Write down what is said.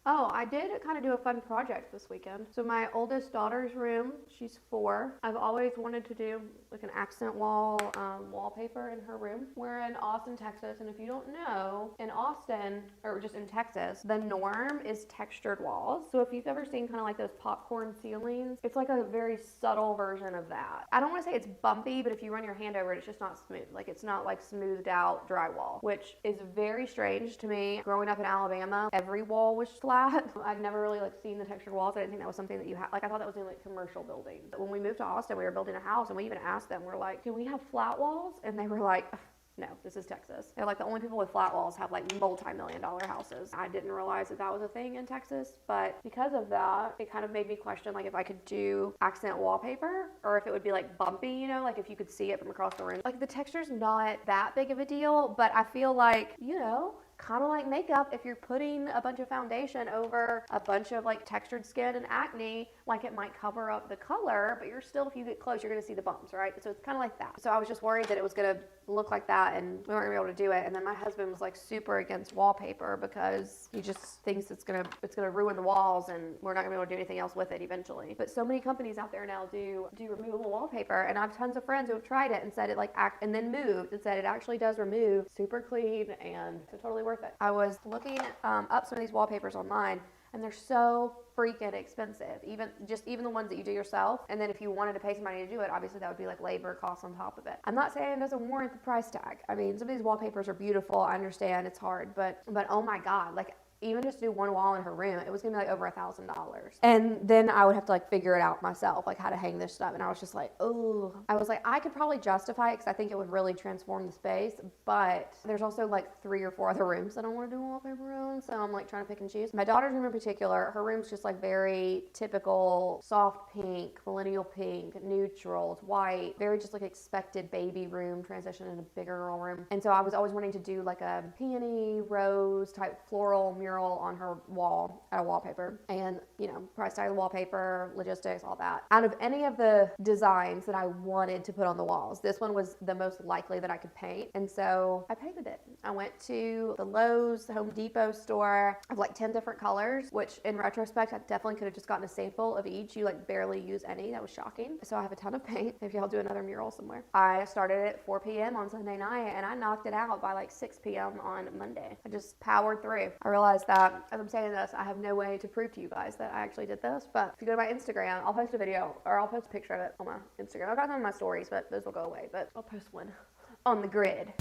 Oh, I did kind of do a fun project this weekend. So my oldest daughter's room, she's 4. I've always wanted to do like an accent wall wallpaper in her room. We're in Austin, Texas, and if you don't know, in Austin, or just in Texas, the norm is textured walls. So if you've ever seen kind of like those popcorn ceilings, it's like a very subtle version of that. I don't want to say it's bumpy, but if you run your hand over it, it's just not smooth. Like it's not like smoothed out drywall, which is very strange to me. Growing up in Alabama, every wall was flat. I'd never really like seen the textured walls. I didn't think that was something that you had. Like I thought that was in like commercial buildings. But when we moved to Austin, we were building a house, and we even asked them, we're like, can we have flat walls? And they were like, no, this is Texas. They're like, the only people with flat walls have like multi-million-dollar houses. I didn't realize that that was a thing in Texas, but because of that, it kind of made me question like if I could do accent wallpaper or if it would be like bumpy, you know, like if you could see it from across the room. Like the texture's not that big of a deal, but I feel like, you know, kind of like makeup, if you're putting a bunch of foundation over a bunch of like textured skin and acne, like it might cover up the color, but you're still, if you get close, you're going to see the bumps, right? So it's kind of like that. So I was just worried that it was going to look like that and we weren't going to be able to do it. And then my husband was like super against wallpaper because he just thinks it's going to ruin the walls and we're not going to be able to do anything else with it eventually. But so many companies out there now do removable wallpaper, and I have tons of friends who have tried it and said it like and then moved and said it actually does remove, super clean, and it's totally worth it. I was looking up some of these wallpapers online, and they're so freaking expensive. Even the ones that you do yourself, and then if you wanted to pay somebody to do it, obviously that would be like labor costs on top of it. I'm not saying it doesn't warrant the price tag. I mean, some of these wallpapers are beautiful. I understand it's hard, but oh my god, like even just do one wall in her room, it was gonna be like over $1,000. And then I would have to like figure it out myself, like how to hang this stuff. And I was just like, oh, I was like, I could probably justify it because I think it would really transform the space. But there's also like 3 or 4 other rooms that I want to do wallpaper on. So I'm like trying to pick and choose. My daughter's room in particular, her room's just like very typical soft pink, millennial pink, neutrals, white, very just like expected baby room transition in a bigger girl room. And so I was always wanting to do like a peony, rose type floral mural on her wall at a wallpaper, and you know, price tag of the wallpaper, logistics, all that. Out of any of the designs that I wanted to put on the walls, this one was the most likely that I could paint, and so I painted it. I went to the Lowe's, the Home Depot store of like 10 different colors, which in retrospect I definitely could have just gotten a sample of each. You like barely use any. That was shocking. So I have a ton of paint. Maybe I'll do another mural somewhere. I started at 4 p.m. on Sunday night, and I knocked it out by like 6 p.m. on Monday. I just powered through. I realized that as I'm saying this, I have no way to prove to you guys that I actually did this, but if you go to my Instagram, I'll post a video, or I'll post a picture of it on my Instagram. I've got some of my stories, but those will go away, but I'll post one on the grid.